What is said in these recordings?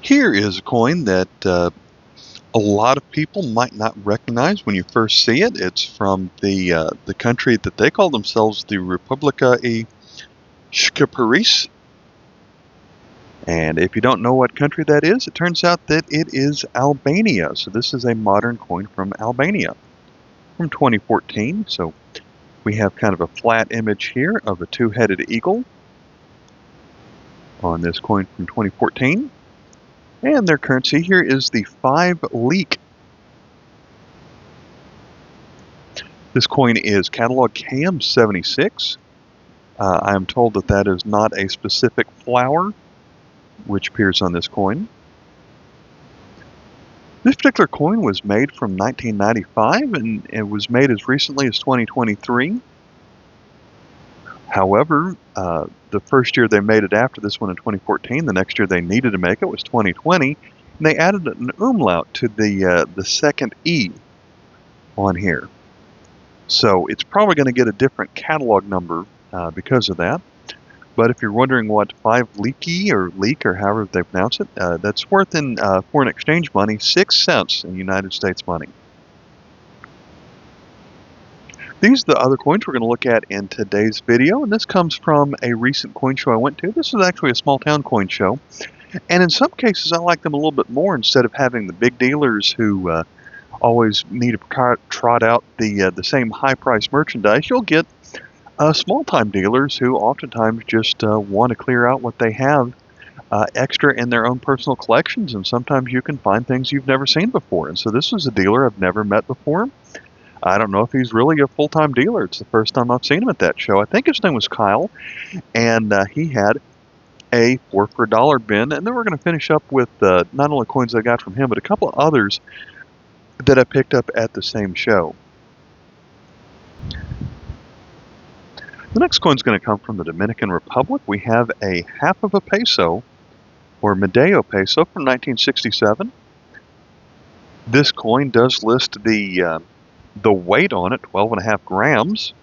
Here is a coin that a lot of people might not recognize when you first see it. It's from the country that they call themselves the Republika e Shqiperis. And if you don't know what country that is, it turns out that it is Albania. So this is a modern coin from Albania from 2014. So we have kind of a flat image here of a two-headed eagle on this coin from 2014. And their currency here is the 5 leek. This coin is catalog KM76. I am told that that is not a specific flower which appears on this coin. This particular coin was made from 1995 and it was made as recently as 2023. However, the first year they made it after this one in 2014, the next year they needed to make it was 2020, and they added an umlaut to the second E on here. So it's probably going to get a different catalog number because of that. But if you're wondering what 5 leaky or leek or however they pronounce it, that's worth in foreign exchange money 6 cents in United States money. These are the other coins we're going to look at in today's video, and this comes from a recent coin show I went to. This is actually a small town coin show, and in some cases I like them a little bit more. Instead of having the big dealers who always need to trot out the same high-priced merchandise, you'll get small-time dealers who oftentimes just want to clear out what they have extra in their own personal collections, and sometimes you can find things you've never seen before. And so this is a dealer I've never met before. I don't know if he's really a full-time dealer. It's the first time I've seen him at that show. I think his name was Kyle, and he had a 4 for $1 bin. And then we're going to finish up with not only coins I got from him, but a couple of others that I picked up at the same show. The next coin is going to come from the Dominican Republic. We have a half of a peso, or Medeo peso, from 1967. This coin does list the weight on it, 12.5 grams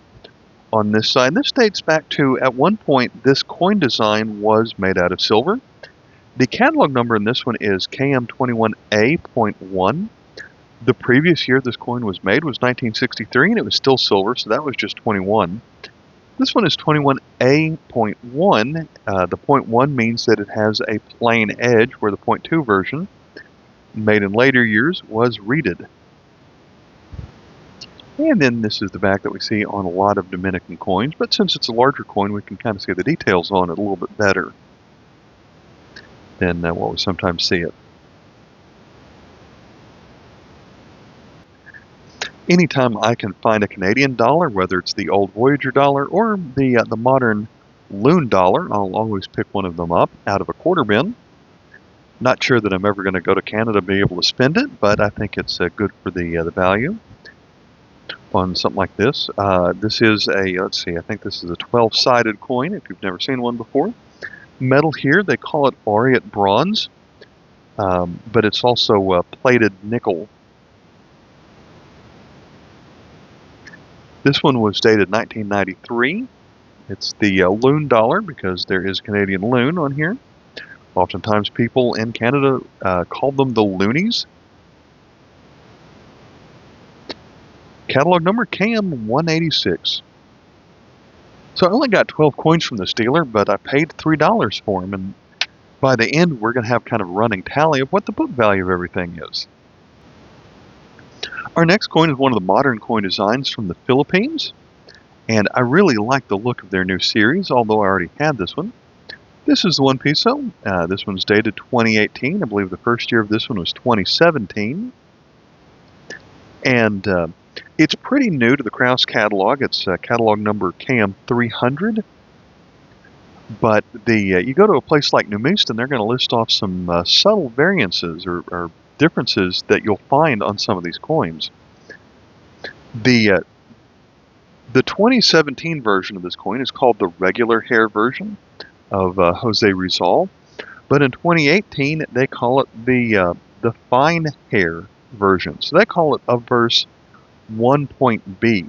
on this side. This dates back to, at one point, this coin design was made out of silver. The catalog number in this one is KM21A.1. The previous year this coin was made was 1963, and it was still silver, so that was just 21. This one is 21A.1. The .1 means that it has a plain edge, where the .2 version, made in later years, was reeded. And then this is the back that we see on a lot of Dominican coins, but since it's a larger coin, we can kind of see the details on it a little bit better than what we sometimes see it. Anytime I can find a Canadian dollar, whether it's the old Voyager dollar or the modern Loon dollar, I'll always pick one of them up out of a quarter bin. Not sure that I'm ever going to go to Canada and be able to spend it, but I think it's good for the value on something like this. This is a, let's see, I think this is a 12-sided coin, if you've never seen one before. Metal here, they call it aureate bronze, but it's also plated nickel. This one was dated 1993. It's the Loon dollar because there is Canadian loon on here. Oftentimes people in Canada call them the Loonies. Catalog number KM186. So I only got 12 coins from this dealer, but I paid $3 for them, and by the end we're going to have kind of a running tally of what the book value of everything is. Our next coin is one of the modern coin designs from the Philippines, and I really like the look of their new series, although I already had this one. This is the 1 peso. This one's dated 2018. I believe the first year of this one was 2017. And it's pretty new to the Krause catalog. It's catalog number KM300. But you go to a place like Numista, and they're going to list off some subtle variances or differences that you'll find on some of these coins. The 2017 version of this coin is called the regular hair version of Jose Rizal, but in 2018 they call it the fine hair version. So they call it obverse 1.B.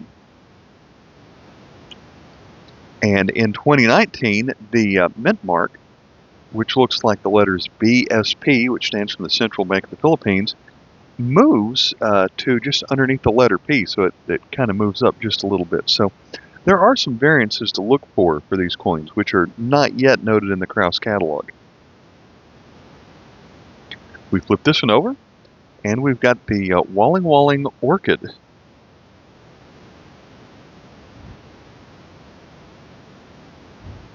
And in 2019, the mint mark which looks like the letters BSP, which stands for the Central Bank of the Philippines, moves to just underneath the letter P, so it kind of moves up just a little bit. So there are some variances to look for these coins, which are not yet noted in the Kraus catalog. We flip this one over, and we've got the Walling Walling Orchid.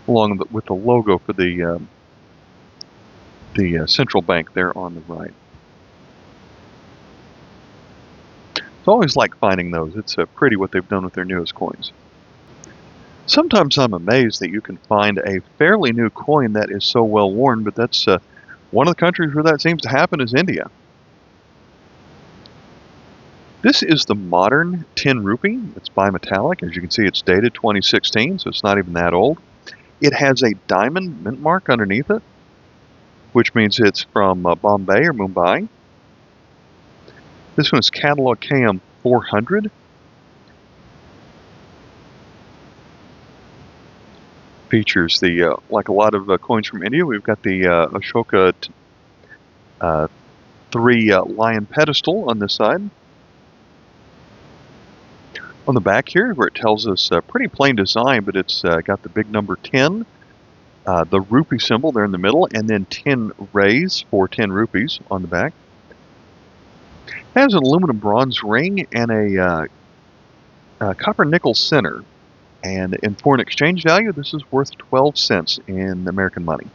Along with the logo for the central bank there on the right. It's always like finding those. It's pretty what they've done with their newest coins. Sometimes I'm amazed that you can find a fairly new coin that is so well worn, but that's one of the countries where that seems to happen is India. This is the modern 10 rupee. It's bimetallic. As you can see, it's dated 2016, so it's not even that old. It has a diamond mint mark underneath it, which means it's from Bombay or Mumbai. This one is catalog KM 400. Features the, like a lot of coins from India, we've got the Ashoka 3 lion pedestal on this side. On the back here, where it tells us pretty plain design, but it's got the big number 10, the rupee symbol there in the middle, and then 10 rays for 10 rupees on the back. It has an aluminum bronze ring and a copper nickel center. And in foreign exchange value, this is worth 12 cents in American money.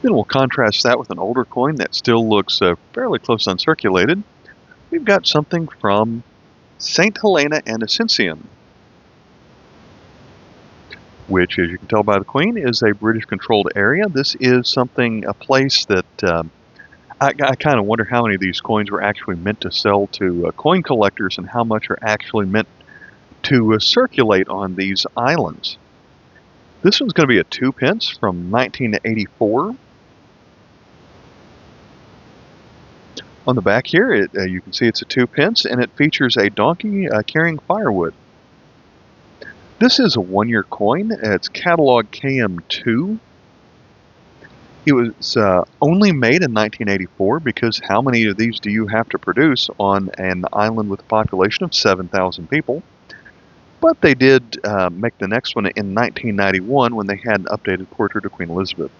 Then we'll contrast that with an older coin that still looks fairly close to uncirculated. We've got something from St. Helena and Ascension, which, as you can tell by the Queen, is a British-controlled area. This is a place that I kind of wonder how many of these coins were actually meant to sell to coin collectors and how much are actually meant to circulate on these islands. This one's going to be a 2 pence from 1984. On the back here, you can see it's a 2 pence, and it features a donkey carrying firewood. This is a 1-year coin. It's catalog KM2. It was only made in 1984 because how many of these do you have to produce on an island with a population of 7,000 people? But they did make the next one in 1991 when they had an updated portrait of Queen Elizabeth.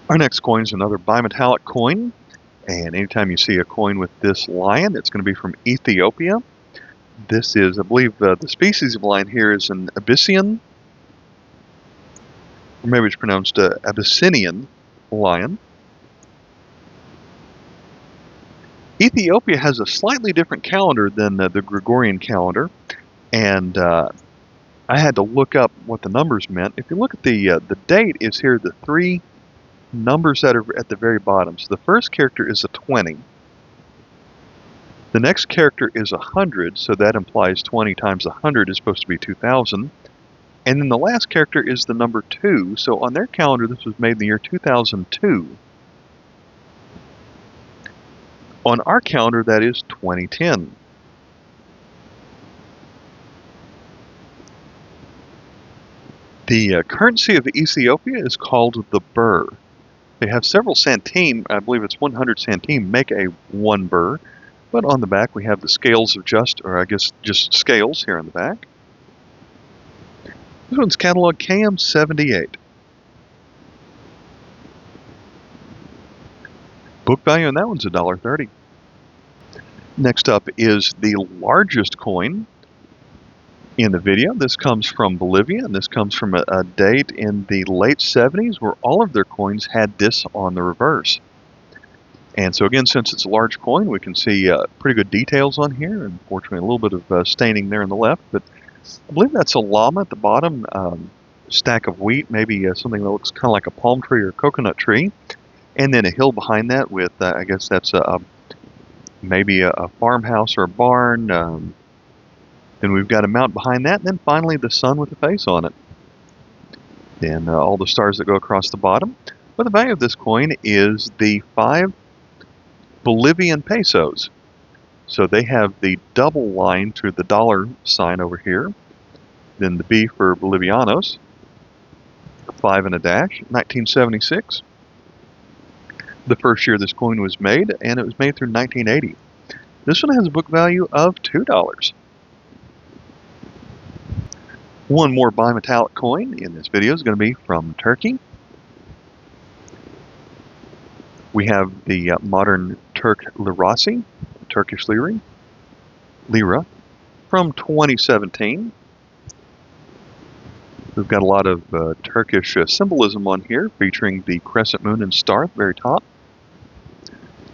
Our next coin is another bimetallic coin, and anytime you see a coin with this lion, it's going to be from Ethiopia. This is, I believe, the species of lion here is an Abyssinian, or maybe it's pronounced Abyssinian lion. Ethiopia has a slightly different calendar than the Gregorian calendar, and I had to look up what the numbers meant. If you look at the date is here, the 3 numbers that are at the very bottom. So the first character is a 20. The next character is 100, so that implies 20 times 100 is supposed to be 2,000. And then the last character is the number 2, so on their calendar this was made in the year 2002. On our calendar that is 2010. The currency of Ethiopia is called the birr. They have several centime, I believe it's 100 centime, make a 1 birr. But on the back we have the scales of just scales here on the back. This one's catalog KM78. Book value on that one's $1.30. Next up is the largest coin in the video. This comes from Bolivia, and this comes from a date in the late 70s where all of their coins had this on the reverse. And so again, since it's a large coin, we can see pretty good details on here. Unfortunately, a little bit of staining there on the left, but I believe that's a llama at the bottom, stack of wheat, maybe something that looks kind of like a palm tree or a coconut tree, and then a hill behind that with, I guess that's maybe a farmhouse or a barn. Then we've got a mount behind that, and then finally the sun with a face on it. Then all the stars that go across the bottom. But the value of this coin is the 5 Bolivian pesos. So they have the double line to the dollar sign over here. Then the B for Bolivianos, 5 and a dash, 1976. The first year this coin was made, and it was made through 1980. This one has a book value of $2. One more bimetallic coin in this video is going to be from Turkey. We have the modern Turk lirası, Turkish lira, from 2017. We've got a lot of Turkish symbolism on here, featuring the crescent moon and star at the very top,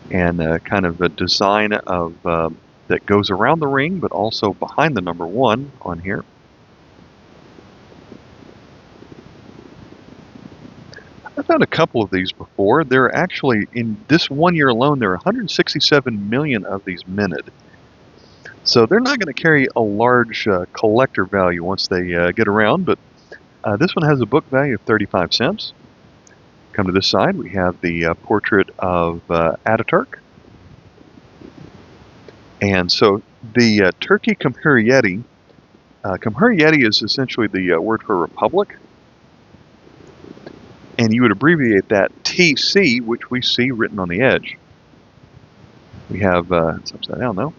and kind of a design of that goes around the ring, but also behind the number 1 on here. I found a couple of these before. There are actually, in this 1 year alone, there are 167 million of these minted. So they're not going to carry a large collector value once they get around, but this one has a book value of 35 cents. Come to this side, we have the portrait of Ataturk. And so the Turkey Cumhuriyeti, Cumhuriyeti is essentially the word for republic. And you would abbreviate that TC, which we see written on the edge. We have, it's upside down though.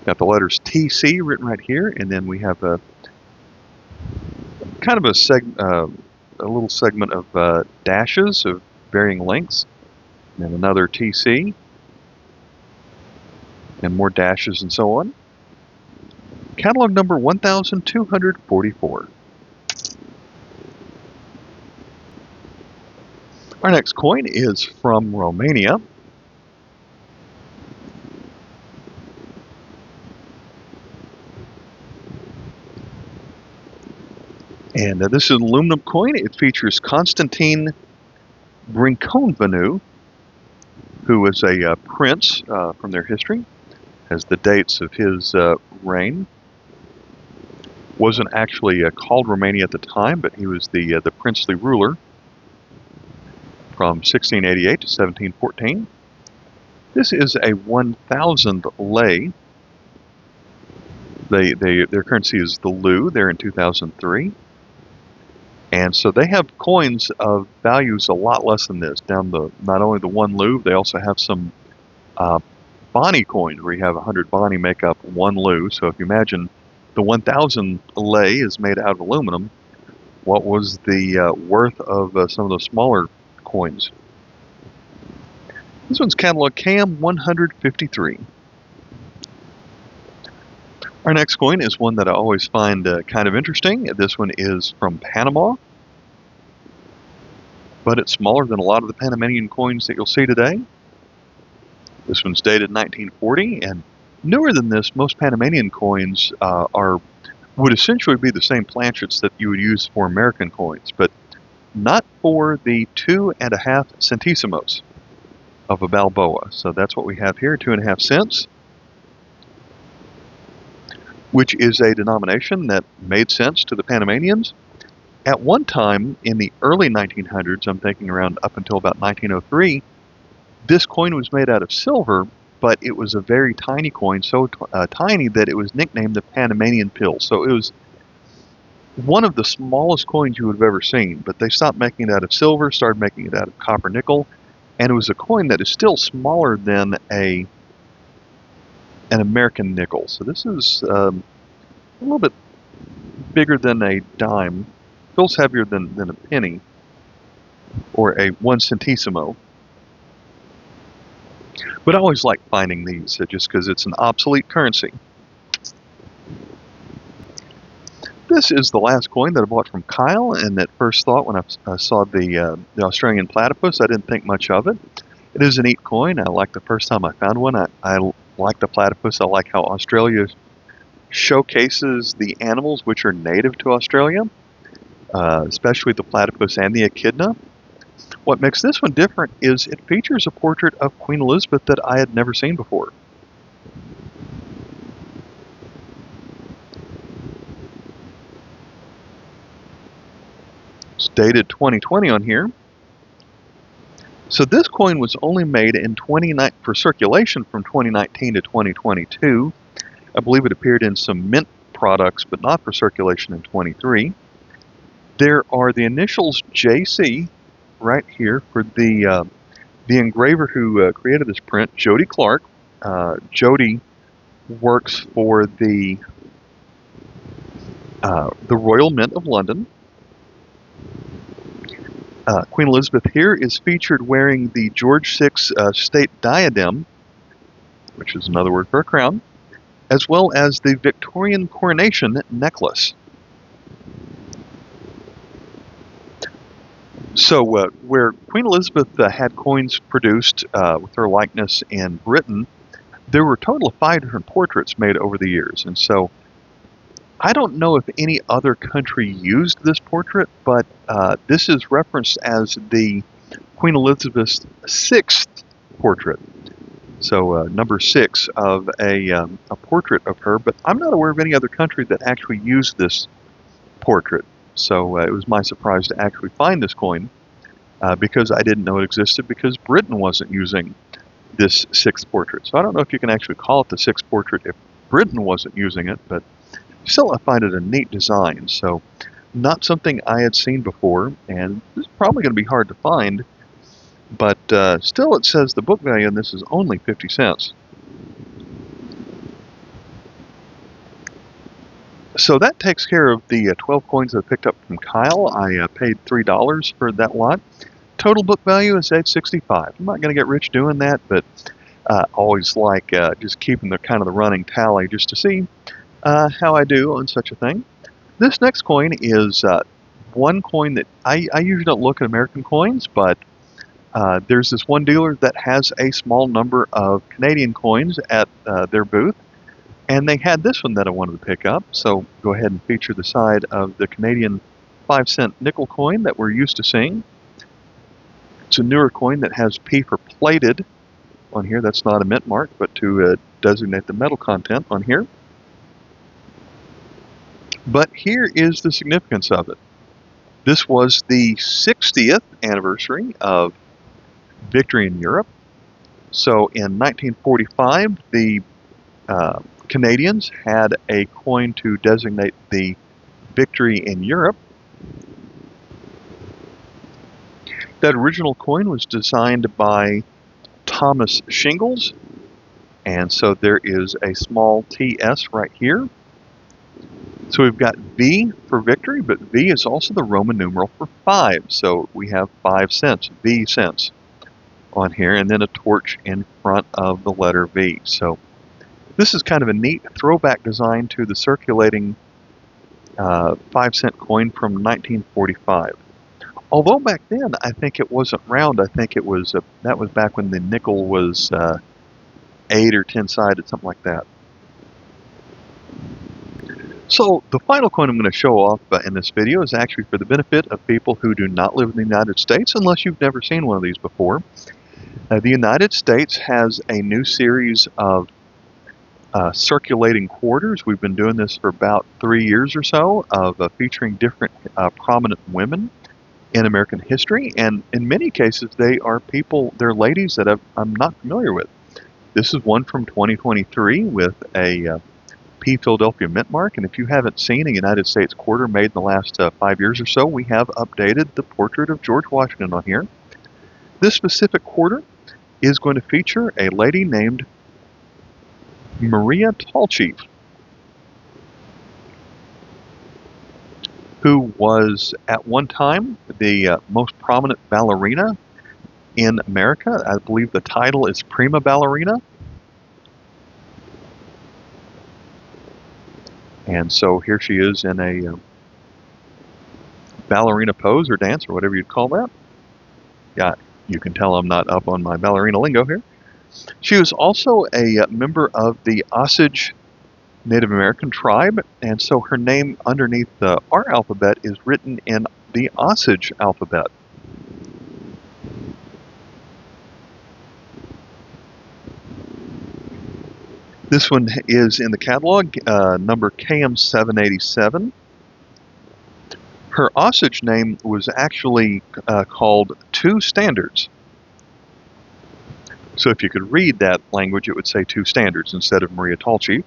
Got the letters TC written right here, and then we have a kind of a little segment of dashes of varying lengths, and another TC, and more dashes and so on. Catalog number 1244. Our next coin is from Romania. And this is an aluminum coin. It features Constantine Brâncoveanu, who was a prince from their history, has the dates of his reign. Wasn't actually called Romania at the time, but he was the princely ruler from 1688 to 1714. This is a 1,000 lei. Their currency is the leu. They're in 2003. And so they have coins of values a lot less than this. Down the not only the 1 leu, they also have some bani coins where you have 100 bani make up 1 leu. So if you imagine the 1,000 lei is made out of aluminum, what was the worth of some of the smaller coins? This one's catalog KM 153. Our next coin is one that I always find kind of interesting. This one is from Panama, but it's smaller than a lot of the Panamanian coins that you'll see today. This one's dated 1940, and newer than this. Most Panamanian coins would essentially be the same planchets that you would use for American coins, but not for the 2.5 centésimos of a Balboa. So that's what we have here, 2.5 cents, which is a denomination that made sense to the Panamanians. At one time, in the early 1900s, I'm thinking around up until about 1903, this coin was made out of silver, but it was a very tiny coin, so tiny that it was nicknamed the Panamanian pill. So it was one of the smallest coins you would have ever seen, but they stopped making it out of silver, started making it out of copper nickel, and it was a coin that is still smaller than an American nickel. So this is a little bit bigger than a dime, feels heavier than a penny, or a 1 centésimo. But I always like finding these just because it's an obsolete currency. This is the last coin that I bought from Kyle, and at first thought when I saw the Australian platypus, I didn't think much of it. It is a neat coin. I like the first time I found one. I like the platypus. I like how Australia showcases the animals which are native to Australia, especially the platypus and the echidna. What makes this one different is it features a portrait of Queen Elizabeth that I had never seen before. It's dated 2020 on here. So this coin was only made in for circulation from 2019 to 2022. I believe it appeared in some mint products, but not for circulation in 23. There are the initials JC right here for the engraver who created this print, Jody Clark. Jody works for the Royal Mint of London. Queen Elizabeth here is featured wearing the George VI state diadem, which is another word for a crown, as well as the Victorian coronation necklace. So where Queen Elizabeth had coins produced with her likeness in Britain, there were a total of 5 different portraits made over the years. And so I don't know if any other country used this portrait, but this is referenced as the Queen Elizabeth's 6th portrait. So number 6 of a portrait of her, but I'm not aware of any other country that actually used this portrait. So it was my surprise to actually find this coin because I didn't know it existed because Britain wasn't using this 6th portrait. So I don't know if you can actually call it the 6th portrait if Britain wasn't using it, but still I find it a neat design. So not something I had seen before, and it's probably going to be hard to find, but still it says the book value on this is only 50 cents. So that takes care of the 12 coins that I picked up from Kyle. I paid $3 for that lot. Total book value is $8.65. I'm not going to get rich doing that, but always like just keeping the kind of the running tally just to see how I do on such a thing. This next coin is one coin that I usually don't look at American coins, but there's this one dealer that has a small number of Canadian coins at their booth. And they had this one that I wanted to pick up, so go ahead and feature the side of the Canadian 5-cent nickel coin that we're used to seeing. It's a newer coin that has P for plated on here. That's not a mint mark, but to designate the metal content on here. But here is the significance of it. This was the 60th anniversary of victory in Europe. So in 1945, the Canadians had a coin to designate the victory in Europe. That original coin was designed by Thomas Shingles, and so there is a small TS right here. So we've got V for victory, but V is also the Roman numeral for 5, so we have 5 cents, V cents on here, and then a torch in front of the letter V. So this is kind of a neat throwback design to the circulating 5-cent coin from 1945. Although back then, I think it wasn't round. I think it was that was back when the nickel was 8 or 10-sided, something like that. So the final coin I'm going to show off in this video is actually for the benefit of people who do not live in the United States, unless you've never seen one of these before. The United States has a new series of circulating quarters. We've been doing this for about 3 years or so of featuring different prominent women in American history, and in many cases they are people, they're ladies that I'm not familiar with. This is one from 2023 with a P Philadelphia mint mark, and if you haven't seen a United States quarter made in the last 5 years or so, we have updated the portrait of George Washington on here. This specific quarter is going to feature a lady named Maria Tallchief, who was at one time the most prominent ballerina in America. I believe the title is Prima Ballerina. And so here she is in a ballerina pose or dance or whatever you'd call that. Yeah, you can tell I'm not up on my ballerina lingo here. She was also a member of the Osage Native American tribe, and so her name underneath our alphabet is written in the Osage alphabet. This one is in the catalog, number KM787. Her Osage name was actually called Two Standards. So if you could read that language, it would say Two Standards instead of Maria Tallchief.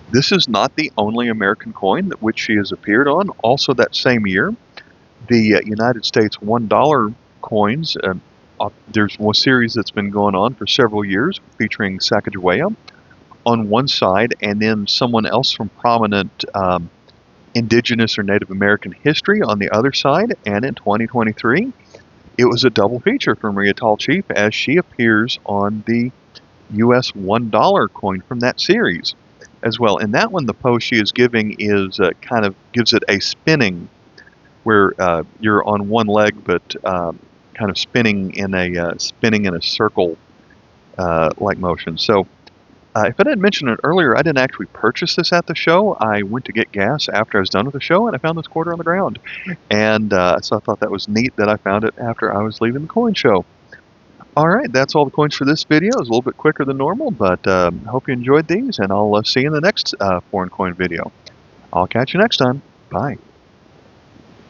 This is not the only American coin that which she has appeared on. Also that same year, the United States $1 coins, there's one series that's been going on for several years featuring Sacagawea on one side and then someone else from prominent indigenous or Native American history on the other side. And in 2023, it was a double feature for Maria Tallchief as she appears on the US $1 coin from that series as well. In that one, the pose she is giving is kind of gives it a spinning, where you're on one leg but kind of spinning in a circle like motion. So if I didn't mention it earlier, I didn't actually purchase this at the show. I went to get gas after I was done with the show, and I found this quarter on the ground. And so I thought that was neat that I found it after I was leaving the coin show. All right, that's all the coins for this video. It was a little bit quicker than normal, but I hope you enjoyed these, and I'll see you in the next foreign coin video. I'll catch you next time. Bye.